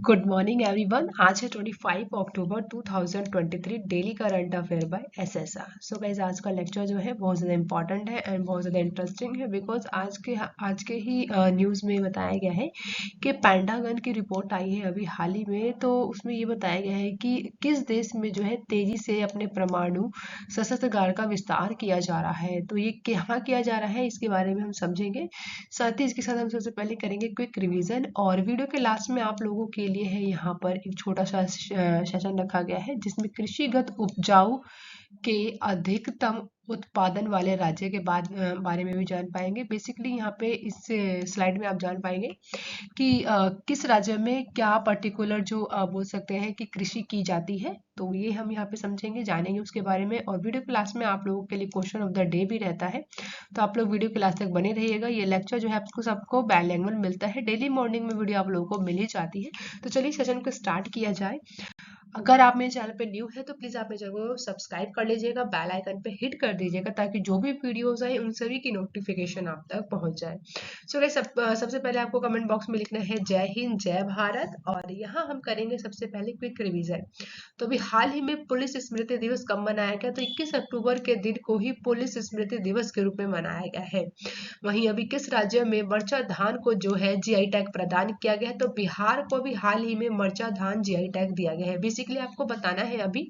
Good morning everyone. आज है 25 October 2023 daily current affair by SSR. So guys, आज का लेक्चर जो है बहुत ज़्यादा इंपॉर्टेंट है एंड बहुत ज़्यादा इंटरेस्टिंग है बिकॉज आज के ही न्यूज़ में बताया गया है कि पेंटागन की रिपोर्ट आई है अभी हाल ही में। तो उसमें ये बताया गया है कि किस देश में जो है तेज़ी से अपने परमाणु शस्त्रागार का विस्तार किया जा रहा है। तो ये कहाँ किया जा रहा है इसके बारे में हम समझेंगे। साथ ही इसके साथ हम सबसे पहले करेंगे क्विक रिवीजन, और वीडियो के लास्ट में आप लोगों के लिए है यहाँ पर एक छोटा सा सेशन रखा गया है जिसमें कृषिगत उपजाऊ के अधिकतम उत्पादन वाले राज्य के बारे में भी जान पाएंगे। बेसिकली यहाँ पे इस स्लाइड में आप जान पाएंगे कि किस राज्य में क्या पर्टिकुलर जो बोल सकते हैं कि कृषि की जाती है। तो ये हम यहाँ पे समझेंगे, जानेंगे उसके बारे में। और वीडियो क्लास में आप लोगों के लिए क्वेश्चन ऑफ द डे भी रहता है, तो आप लोग वीडियो क्लास तक बने रहिएगा। ये लेक्चर जो है आपको सबको बायलैंग्वेज मिलता है, डेली मॉर्निंग में वीडियो आप लोगों को मिल ही जाती है। तो चलिए सेशन को स्टार्ट किया जाए। अगर आप मेरे चैनल पे न्यू है तो प्लीज आप मेरे चैनल को सब्सक्राइब कर लीजिएगा, बेल आइकन पे हिट कर दीजिएगा ताकि जो भी वीडियोस आए उन सभी की नोटिफिकेशन आप तक पहुंच जाए। सो गाइस, सबसे पहले आपको कमेंट बॉक्स में लिखना है जय हिंद जय भारत, और यहाँ हम करेंगे सबसे पहले क्विक रिवीजन। तो अभी हाल ही में पुलिस स्मृति दिवस कब मनाया गया? तो 21 अक्टूबर के दिन को ही पुलिस स्मृति दिवस के रूप में मनाया गया है। वहीं अभी किस राज्य में मरचा धान को जो है जीआई टैग प्रदान किया गया है? तो बिहार को भी हाल ही में मरचा धान जीआई टैग दिया गया है। बेसिकली आपको बताना है अभी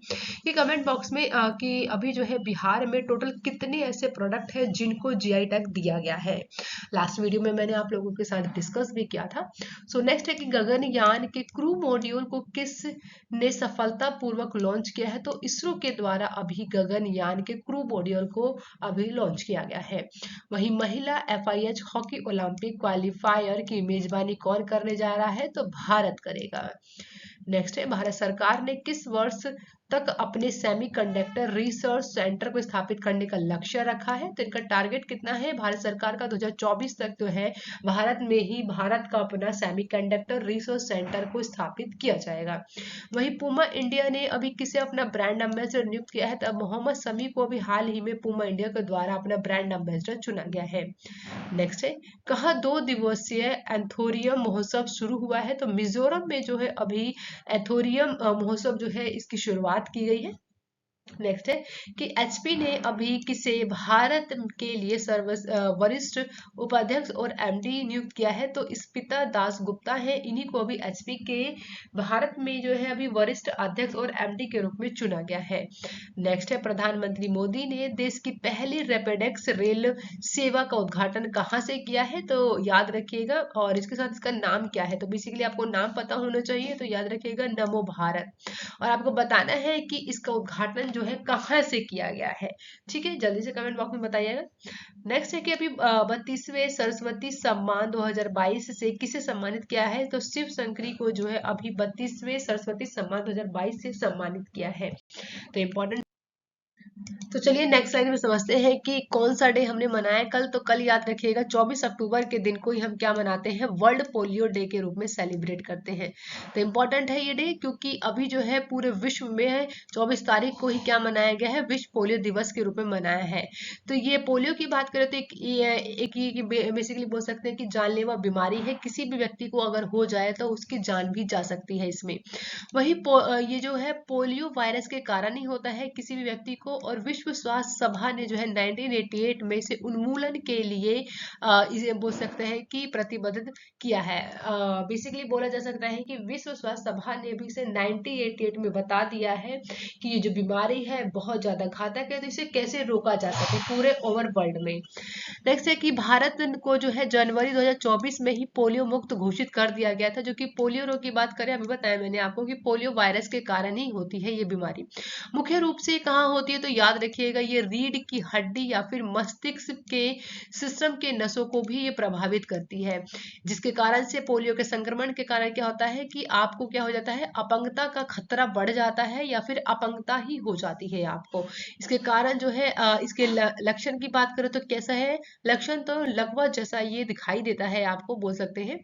कि कमेंट बॉक्स में कि अभी जो है बिहार में टोटल कितने ऐसे प्रोडक्ट है जिनको जीआई टैग दिया गया है। लास्ट वीडियो में मैंने आप लोगों के साथ डिस्कस भी किया था। सो नेक्स्ट है कि गगनयान के क्रू मॉड्यूल को किस ने सफलतापूर्वक लॉन्च किया है? तो इसरो के द्वारा अभी गगनयान के क्रू मॉड्यूल को अभी लॉन्च किया गया है। वहीं महिला एफआईएच हॉकी ओलंपिक क्वालिफायर की मेजबानी कौन करने जा रहा है? तो भारत करेगा। नेक्स्ट है, भारत सरकार ने किस वर्ष तक अपने सेमीकंडक्टर रिसर्च सेंटर को स्थापित करने का लक्ष्य रखा है? तो इनका टारगेट कितना है भारत सरकार का? 2024 तक जो है भारत में ही भारत का अपना सेमीकंडक्टर रिसर्च सेंटर को स्थापित किया जाएगा। वहीं पूमा इंडिया ने अभी किसे अपना ब्रांड एम्बेसडर नियुक्त किया है? तो मोहम्मद शमी को भी हाल ही में पूमा इंडिया के द्वारा अपना ब्रांड एम्बेसडर चुना गया है। नेक्स्ट है, कहाँ 2 दिवसीय एंथोरियम महोत्सव शुरू हुआ है? तो मिजोरम में जो है अभी एथोरियम महोत्सव जो है इसकी शुरुआत की गई है। नेक्स्ट है कि एचपी ने अभी किसे भारत के लिए वरिष्ठ उपाध्यक्ष और एमडी नियुक्त किया है? तो स्पिता दास गुप्ता है, इन्हीं को अभी एचपी के भारत में जो है अभी वरिष्ठ अध्यक्ष और एमडी के रूप में चुना गया है। नेक्स्ट है, प्रधानमंत्री मोदी ने देश की पहली रैपिडेक्स रेल सेवा का उद्घाटन कहाँ से किया है? तो याद रखिएगा, और इसके साथ इसका नाम क्या है? तो बेसिकली आपको नाम पता होना चाहिए, तो याद रखिएगा नमो भारत। और आपको बताना है कि इसका उद्घाटन जो है कहाँ से किया गया है। ठीक है, जल्दी से कमेंट बॉक्स में बताइएगा। नेक्स्ट है कि अभी 32वें सरस्वती सम्मान 2022 से किसे सम्मानित किया है? तो शिव शंकरी को जो है अभी 32वें सरस्वती सम्मान 2022 से सम्मानित किया है। तो इम्पोर्टेंट। तो चलिए नेक्स्ट स्लाइड में समझते हैं कि कौन सा डे हमने मनाया कल। तो कल याद रखिएगा 24 अक्टूबर के दिन को ही हम क्या मनाते हैं? वर्ल्ड पोलियो डे के रूप में सेलिब्रेट करते हैं। तो इम्पोर्टेंट है ये डे क्योंकि अभी जो है पूरे विश्व में 24 तारीख को ही क्या मनाया गया है? विश्व पोलियो दिवस के रूप में मनाया है। तो ये पोलियो की बात करें तो एक बेसिकली बोल सकते हैं कि जानलेवा बीमारी है, किसी भी व्यक्ति को अगर हो जाए तो उसकी जान भी जा सकती है इसमें। वही ये जो है पोलियो वायरस के कारण ही होता है किसी भी व्यक्ति को, और विश्व स्वास्थ्य सभा ने जो है 1988 में इसे उन्मूलन के लिए इसे बोल सकते हैं कि प्रतिबद्ध किया है। बेसिकली बोला जा सकता है कि विश्व स्वास्थ्य सभा ने भी इसे 1988 में बता दिया है कि ये जो बीमारी है बहुत ज्यादा घातक है, तो इसे कैसे रोका जा सके पूरे ओवर वर्ल्ड में। नेक्स्ट है कि भारत को जो है जनवरी 2024 में ही पोलियो मुक्त घोषित कर दिया गया था। जो कि पोलियो रोग की बात करें, अभी बताया मैंने आपको कि पोलियो वायरस के कारण ही होती है ये बीमारी। मुख्य रूप से कहाँ होती है? तो याद रखिएगा ये रीढ़ की हड्डी या फिर मस्तिष्क के सिस्टम के नसों को भी ये प्रभावित करती है, जिसके कारण से पोलियो के संक्रमण के कारण क्या होता है कि आपको क्या हो जाता है? अपंगता का खतरा बढ़ जाता है या फिर अपंगता ही हो जाती है आपको। इसके कारण जो है इसके लक्षण की बात करें तो कैसा है लक्षण? तो लकवा जैसा ये दिखाई देता है आपको, बोल सकते हैं।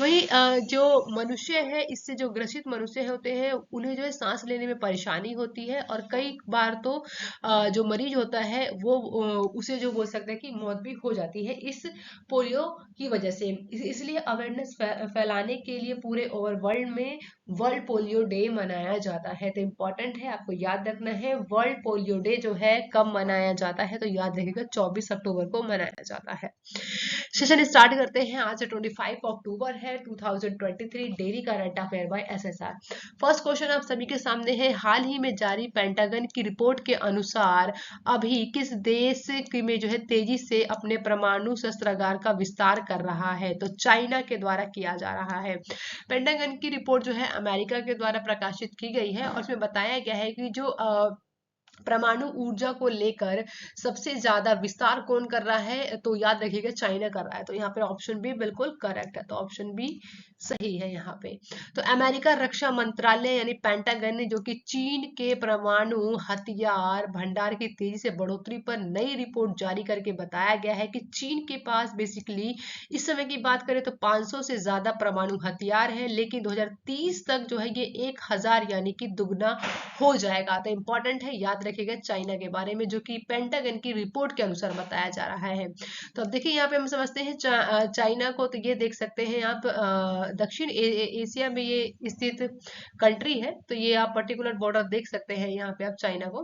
वही जो मनुष्य है, इससे जो ग्रसित मनुष्य होते हैं उन्हें जो है सांस लेने में परेशानी होती है, और कई बार तो जो मरीज होता है वो उसे जो बोल सकते हैं कि मौत भी हो जाती है इस पोलियो की वजह से। इसलिए अवेयरनेस फैलाने के लिए पूरे ओवर वर्ल्ड में वर्ल्ड पोलियो डे मनाया जाता है। तो इम्पोर्टेंट है, आपको याद रखना है वर्ल्ड पोलियो डे जो है कब मनाया जाता है, तो याद रखिएगा 24 अक्टूबर को मनाया जाता है। सेशन स्टार्ट करते हैं। आज 25 अक्टूबर है 2023, daily current affair by SSR. First question आप सभी के सामने है, हाल ही में जारी पेंटागन की रिपोर्ट के अनुसार अभी किस देश में जो है तेजी से अपने परमाणु शस्त्रागार का विस्तार कर रहा है, तो चाइना के द्वारा किया जा रहा है। पेंटागन की रिपोर्ट जो है अमेरिका के द्वारा प्रकाशित की गई है और उसमें बताया गया है कि जो परमाणु ऊर्जा को लेकर सबसे ज्यादा विस्तार कौन कर रहा है, तो याद रखिएगा चाइना कर रहा है। तो यहाँ पे ऑप्शन बी बिल्कुल करेक्ट है, तो ऑप्शन बी सही है यहाँ पे। तो अमेरिका रक्षा मंत्रालय यानी पेंटागन ने जो कि चीन के परमाणु हथियार भंडार की तेजी से बढ़ोतरी पर नई रिपोर्ट जारी करके बताया गया है कि चीन के पास बेसिकली इस समय की बात करें तो 500 से ज्यादा परमाणु हथियार है, लेकिन 2030 तक जो है ये 1000 यानी कि दुगना हो जाएगा। तो इंपॉर्टेंट है, याद रखिएगा चाइना के बारे में जो कि पेंटागन की रिपोर्ट के अनुसार बताया जा रहा है। तो अब देखिए यहाँ पे हम समझते हैं चाइना को, तो ये देख सकते हैं आप दक्षिण एशिया में ये स्थित कंट्री है। तो ये आप पर्टिकुलर बॉर्डर देख सकते हैं यहाँ पे आप चाइना को।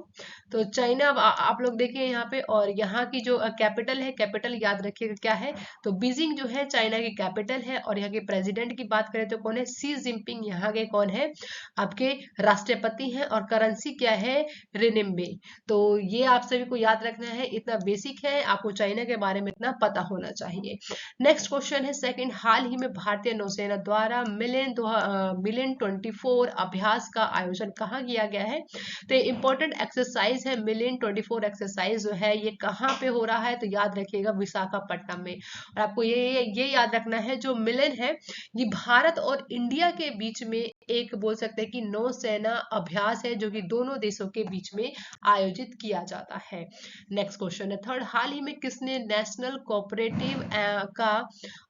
तो चाइना आप लोग देखिए यहाँ पे, और यहाँ की जो कैपिटल है, कैपिटल याद रखिएगा क्या है, तो बीजिंग जो है चाइना की कैपिटल है। और यहाँ के प्रेसिडेंट की बात करें तो कौन है, शी जिनपिंग यहाँ के कौन है, आपके राष्ट्रपति हैं। और करेंसी क्या है, रेनिम्बे। तो ये आप सभी को याद रखना है, इतना बेसिक है, आपको चाइना के बारे में इतना पता होना चाहिए। नेक्स्ट क्वेश्चन है सेकंड, हाल ही में भारतीय नौसेना द्वारा मिलियन 24 अभ्यास का आयोजन कहाँ किया गया है, तो इंपॉर्टेंट एक्सरसाइज है मिलियन 24 एक्सरसाइज जो है ये कहाँ पे हो रहा है, तो याद रखिएगा विशाखापट्टनम में। और आपको ये याद रखना है जो मिलियन है ये भारत और इंडिया के बीच में एक बोल सकते हैं कि नौसेना अभ्यास है जो कि दोनों देशों के बीच में आयोजित किया जाता है। नेक्स्ट क्वेश्चन है थर्ड, हाल ही में किसने नेशनल कोऑपरेटिव का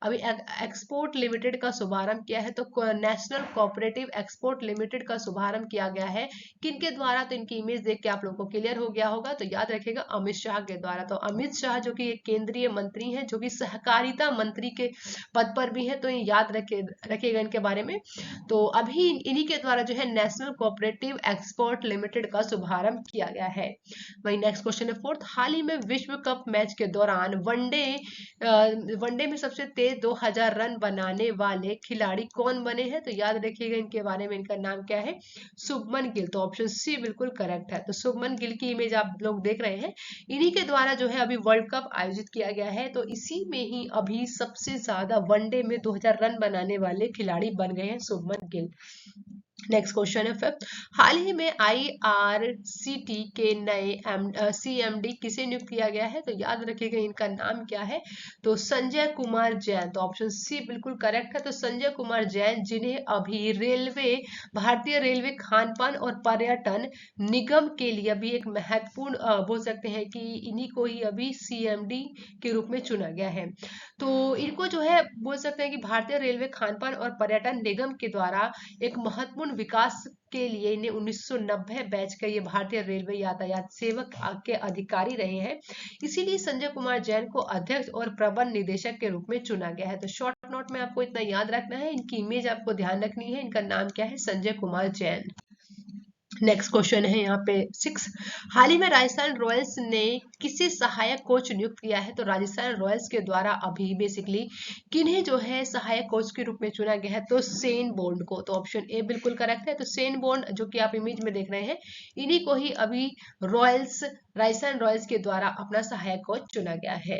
अभी एक्सपोर्ट लिमिटेड का शुभारंभ किया है, तो नेशनल कोऑपरेटिव एक्सपोर्ट लिमिटेड का शुभारंभ किया गया है किनके द्वारा, तो इनकी इमेज देख के आप लोगों को क्लियर हो गया होगा। तो याद रखिएगा अमित शाह के द्वारा। तो अमित शाह जो कि एक केंद्रीय मंत्री हैं जो कि सहकारिता मंत्री के पद पर भी है, तो याद रखिएगा इनके बारे में। तो अभी इन्हीं के द्वारा जो है नेशनल कोऑपरेटिव एक्सपोर्ट लिमिटेड का शुभारंभ किया गया है। वही नेक्स्ट क्वेश्चन है फोर्थ, हाल ही में विश्व कप मैच के दौरान वनडे में सबसे तेज 2000 रन बनाने वाले खिलाड़ी कौन बने हैं, तो याद रखिएगा इनके बारे में, इनका नाम क्या है, शुभमन गिल। तो ऑप्शन सी बिल्कुल करेक्ट है। तो शुभमन गिल की इमेज आप लोग देख रहे हैं, इन्हीं के द्वारा जो है अभी वर्ल्ड कप आयोजित किया गया है। तो इसी में ही अभी सबसे ज्यादा वनडे में 2000 रन बनाने वाले खिलाड़ी बन गए हैं शुभमन गिल। नेक्स्ट क्वेश्चन है फिफ्थ, हाल ही में आईआरसीटी के नए सीएमडी किसे नियुक्त किया गया है, तो याद रखिएगा इनका नाम क्या है, तो संजय कुमार जैन। तो ऑप्शन सी बिल्कुल करेक्ट है। तो संजय कुमार जैन जिन्हें अभी भारतीय रेलवे खान पान और पर्यटन निगम के लिए अभी एक महत्वपूर्ण बोल सकते हैं कि इन्हीं को ही अभी सीएमडी के रूप में चुना गया है। तो इनको जो है बोल सकते हैं कि भारतीय रेलवे खान पान और पर्यटन निगम के द्वारा एक महत्वपूर्ण विकास के लिए इन्हें 1990 बैच का ये भारतीय रेलवे यातायात सेवक के अधिकारी रहे हैं। इसीलिए संजय कुमार जैन को अध्यक्ष और प्रबंध निदेशक के रूप में चुना गया है। तो शॉर्ट नोट में आपको इतना याद रखना है, इनकी इमेज आपको ध्यान रखनी है, इनका नाम क्या है, संजय कुमार जैन। नेक्स्ट क्वेश्चन है यहाँ पे 6, हाल ही में राजस्थान रॉयल्स ने किसे सहायक कोच नियुक्त किया है, तो राजस्थान रॉयल्स के द्वारा अभी बेसिकली किन्हें जो है सहायक कोच के रूप में चुना गया है, तो शेन बॉन्ड को। तो ऑप्शन ए बिल्कुल करेक्ट है। तो शेन बॉन्ड जो कि आप इमेज में देख रहे हैं, इन्हीं को ही अभी राजस्थान रॉयल्स के द्वारा अपना सहायक कोच चुना गया है।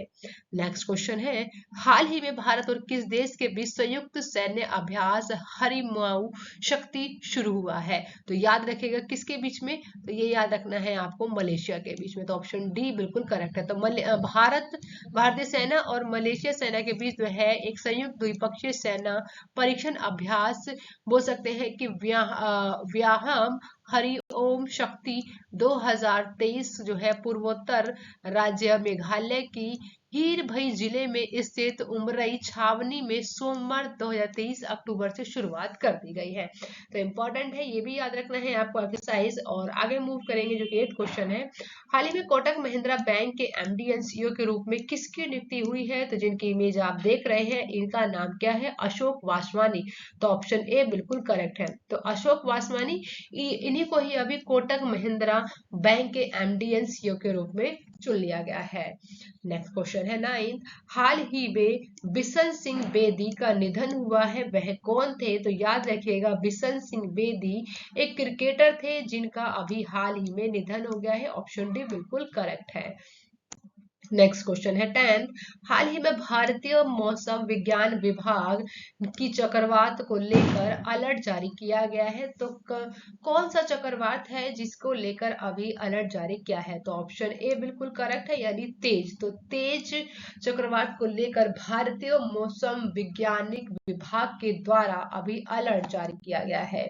नेक्स्ट क्वेश्चन है, हाल ही में भारत और किस देश के बीच संयुक्त सैन्य अभ्यास हरिमाऊ शक्ति शुरू हुआ है, तो याद रखिएगा किसके बीच में, तो ये याद रखना है आपको मलेशिया के बीच में। तो ऑप्शन डी बिल्कुल करेक्ट है। तो भारतीय सेना और मलेशिया सेना के बीच जो है एक संयुक्त द्विपक्षीय सेना परीक्षण अभ्यास बोल सकते हैं कि व्यायाम हरिओम शक्ति 2023 जो है पूर्वोत्तर राज्य मेघालय की हीर भई जिले में स्थित उमरई छावनी में सोमवार 2023 अक्टूबर से शुरुआत कर दी गई है। तो इम्पोर्टेंट है, ये भी याद रखना है आपको एक्सरसाइज। और आगे मूव करेंगे जो कि 8 क्वेश्चन है। हाल ही में कोटक महिंद्रा बैंक के एमडी एंड सीईओ के रूप में किसकी नियुक्ति हुई है? तो जिनकी इमेज आप देख रहे हैं इनका नाम क्या है? अशोक वासवानी। तो ऑप्शन ए बिल्कुल करेक्ट है। तो अशोक वासवानी, इन्हीं को ही अभी कोटक महिंद्रा बैंक के एमडी एंड सीईओ के रूप में चुन लिया गया है। नेक्स्ट क्वेश्चन है 9। हाल ही में बिशन सिंह बेदी का निधन हुआ है, वह कौन थे? तो याद रखिएगा बिशन सिंह बेदी एक क्रिकेटर थे जिनका अभी हाल ही में निधन हो गया है। ऑप्शन डी बिल्कुल करेक्ट है। नेक्स्ट क्वेश्चन है 10। हाल ही में भारतीय मौसम विज्ञान विभाग की चक्रवात को लेकर अलर्ट जारी किया गया है। तो कौन सा चक्रवात है जिसको लेकर अभी अलर्ट जारी किया है? तो ऑप्शन ए बिल्कुल करेक्ट है, यानी तेज। तो तेज चक्रवात को लेकर भारतीय मौसम वैज्ञानिक विभाग के द्वारा अभी अलर्ट जारी किया गया है।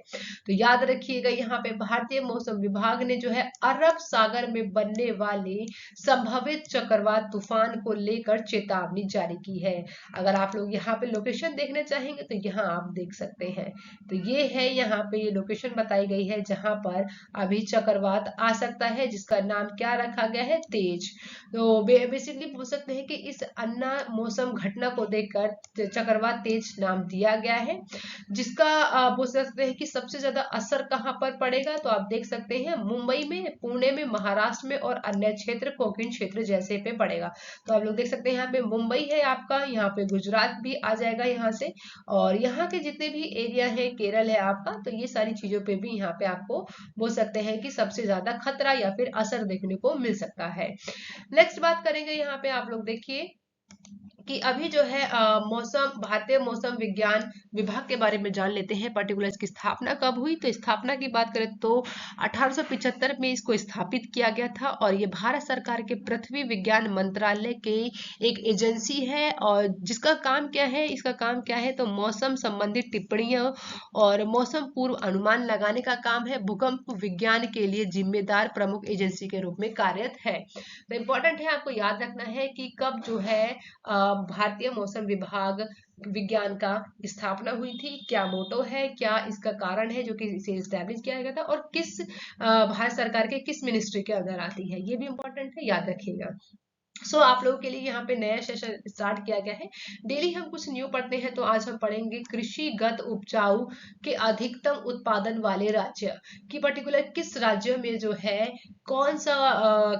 तो याद रखिएगा यहाँ पे भारतीय मौसम विभाग ने जो है अरब सागर में बनने वाले संभावित चक्रवात तूफान को लेकर चेतावनी जारी की है। अगर आप लोग यहाँ पे लोकेशन देखना चाहेंगे तो यहाँ आप देख सकते हैं। तो ये है, यहाँ पे ये लोकेशन बताई गई है जहां पर अभी चक्रवात आ सकता है, जिसका नाम क्या रखा गया है? तेज। तो बेसिकली बोल सकते हैं कि इस अन्ना मौसम घटना को देखकर चक्रवात तेज नाम दिया गया है। जिसका बोल सकते हैं कि सबसे ज्यादा असर कहां पर पड़ेगा? तो आप देख सकते हैं मुंबई में, पुणे में, महाराष्ट्र में और अन्य क्षेत्र, कोंकण क्षेत्र जैसे पे पड़ेगा। तो आप लोग देख सकते हैं यहाँ पे मुंबई है आपका, यहाँ पे गुजरात भी आ जाएगा यहाँ से, और यहाँ के जितने भी एरिया है, केरल है आपका, तो ये सारी चीजों पे भी यहाँ पे आपको बोल सकते हैं कि सबसे ज्यादा खतरा या फिर असर देखने को मिल सकता है। नेक्स्ट बात करेंगे यहाँ पे, आप लोग देखिए कि अभी जो है मौसम, भारतीय मौसम विज्ञान विभाग के बारे में जान लेते हैं। पर्टिकुलर इसकी स्थापना कब हुई? तो स्थापना की बात करें तो 1875 में इसको स्थापित किया गया था, और ये भारत सरकार के पृथ्वी विज्ञान मंत्रालय के एक एजेंसी है। और जिसका काम क्या है, इसका काम क्या है? तो मौसम संबंधित टिप्पणियां और मौसम पूर्व अनुमान लगाने का काम है। भूकंप विज्ञान के लिए जिम्मेदार प्रमुख एजेंसी के रूप में कार्यरत है। तो इम्पोर्टेंट है, आपको याद रखना है कि कब जो है भारतीय मौसम विभाग विज्ञान का स्थापना हुई थी, क्या मोटो है, क्या इसका कारण है जो कि इसे स्टैब्लिश किया गया था, और किस भारत सरकार के किस मिनिस्ट्री के अंदर आती है, ये भी इंपॉर्टेंट है, याद रखिएगा। आप लोगों के लिए यहाँ पे नया सेशन स्टार्ट किया गया है। डेली हम कुछ न्यू पढ़ते हैं, तो आज हम पढ़ेंगे कृषिगत उपजाऊ के अधिकतम उत्पादन वाले राज्य की, पर्टिकुलर किस राज्य में जो है कौन सा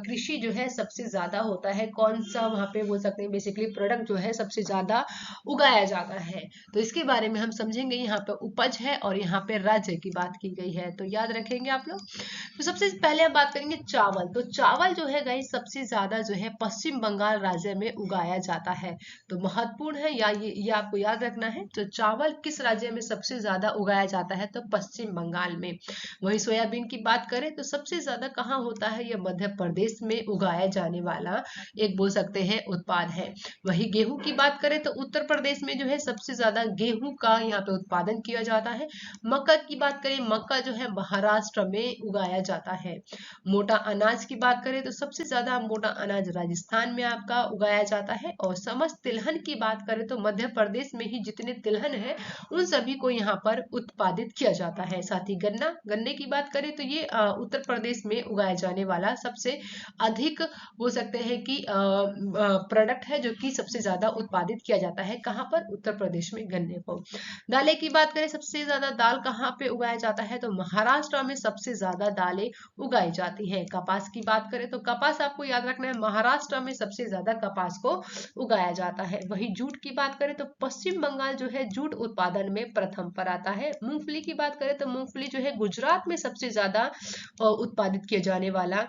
कृषि जो है सबसे ज्यादा होता है, कौन सा वहां पे बोल सकते हैं बेसिकली प्रोडक्ट जो है सबसे ज्यादा उगाया जाता है। तो इसके बारे में हम समझेंगे। यहाँ पे उपज है और यहाँ पे राज्य की बात की गई है, तो याद रखेंगे आप लोग। तो सबसे पहले हम बात करेंगे चावल। तो चावल जो है गाइस सबसे ज्यादा जो है पश्चिम बंगाल राज्य में उगाया जाता है। तो महत्वपूर्ण है, या ये आपको याद रखना है। तो चावल किस राज्य में सबसे ज्यादा उगाया जाता है? तो पश्चिम बंगाल में। वही सोयाबीन की बात करें तो सबसे ज्यादा कहाँ होता है? यह मध्य प्रदेश में उगाया जाने वाला एक बोल सकते हैं उत्पाद है। वही गेहूं की बात करें तो उत्तर प्रदेश में जो है सबसे ज्यादा गेहूं का यहाँ पे उत्पादन किया जाता है। मक्का की बात करें, मक्का जो है महाराष्ट्र में उगाया जाता है। मोटा अनाज की बात करें तो सबसे ज्यादा मोटा अनाज राजस्थान में आपका उगाया जाता है। और समस्त तिलहन की बात करें तो मध्य प्रदेश में ही जितने तिलहन है उन सभी को यहाँ पर उत्पादित किया जाता है। साथ ही गन्ना, गन्ने की बात करें तो ये उत्तर प्रदेश में उगाया जाने वाला सबसे अधिक हो सकते हैं कि प्रोडक्ट है जो कि सबसे ज्यादा उत्पादित किया जाता है। कहाँ पर? उत्तर प्रदेश में गन्ने को। दालें की बात करें, सबसे ज्यादा दाल कहाँ पे उगाया जाता है? तो महाराष्ट्र में सबसे ज्यादा दालें उगाई जाती हैं। कपास की बात करें तो कपास आपको याद रखना है, महाराष्ट्र में सबसे ज्यादा कपास को उगाया जाता है। वही जूट की बात करें तो पश्चिम बंगाल जो है जूट उत्पादन में प्रथम पर आता है। मूंगफली की बात करें तो मूंगफली जो है गुजरात में सबसे ज्यादा उत्पादित किया जाने वाला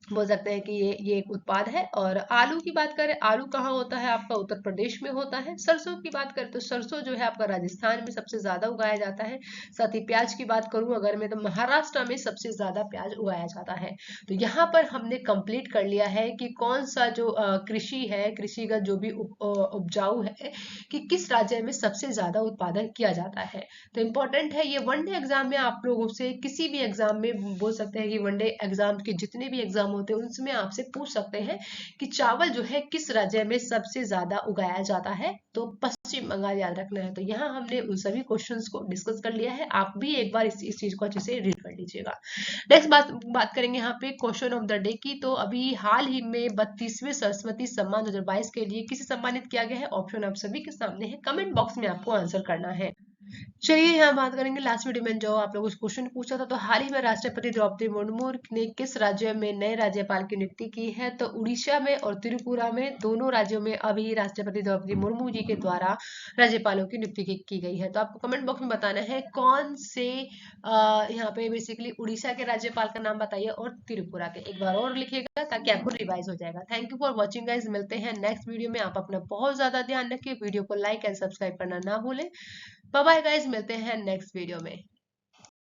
बोल सकते हैं कि ये एक उत्पाद है। और आलू की बात करें, आलू कहाँ होता है? आपका उत्तर प्रदेश में होता है। सरसों की बात करें तो सरसों जो है आपका राजस्थान में सबसे ज्यादा उगाया जाता है। साथ ही प्याज की बात करूं अगर मैं, तो महाराष्ट्र में सबसे ज्यादा प्याज उगाया जाता है। तो यहाँ पर हमने कंप्लीट कर लिया है कि कौन सा जो कृषि है, कृषि का जो भी उपजाऊ है, कि किस राज्य में सबसे ज्यादा उत्पादन किया जाता है। तो इम्पोर्टेंट है, ये वनडे एग्जाम में आप लोगों से किसी भी एग्जाम में बोल सकते हैं कि वनडे एग्जाम के जितने भी एग्जाम होते हैं उनमें आपसे पूछ सकते हैं कि चावल जो है किस राज्य में सबसे ज्यादा उगाया जाता है, तो पश्चिम बंगाल याद रखना है। तो यहाँ हमने उन सभी क्वेश्चंस को डिस्कस कर लिया है, आप भी एक बार इस चीज को अच्छे से रीड कर लीजिएगा। नेक्स्ट बात करेंगे यहाँ पे क्वेश्चन ऑफ द डे की। तो अभी हाल ही में 32वें सरस्वती सम्मान 2022 के लिए किसे सम्मानित किया गया है? ऑप्शन आप सभी के सामने है, कमेंट बॉक्स में आपको आंसर करना है। चलिए यहाँ बात करेंगे लास्ट वीडियो में जो आप लोगों से क्वेश्चन पूछा था। तो हाल ही में राष्ट्रपति द्रौपदी मुर्मू ने किस राज्य में नए राज्यपाल की नियुक्ति की है? तो उड़ीसा में और त्रिपुरा में, दोनों राज्यों में अभी राष्ट्रपति द्रौपदी मुर्मू जी के द्वारा राज्यपालों की नियुक्ति की गई है। तो आपको कमेंट बॉक्स में बताना है कौन से यहाँ पे बेसिकली उड़ीसा के राज्यपाल का नाम बताइए और त्रिपुरा के, एक बार और लिखिएगा ताकि आपको रिवाइज हो जाएगा। Thank you for watching guys, मिलते हैं नेक्स्ट वीडियो में। आप अपना बहुत ज्यादा ध्यान रखिए, वीडियो को लाइक एंड सब्सक्राइब करना ना भूलें। बाय बाय गाइज, मिलते हैं नेक्स्ट वीडियो में।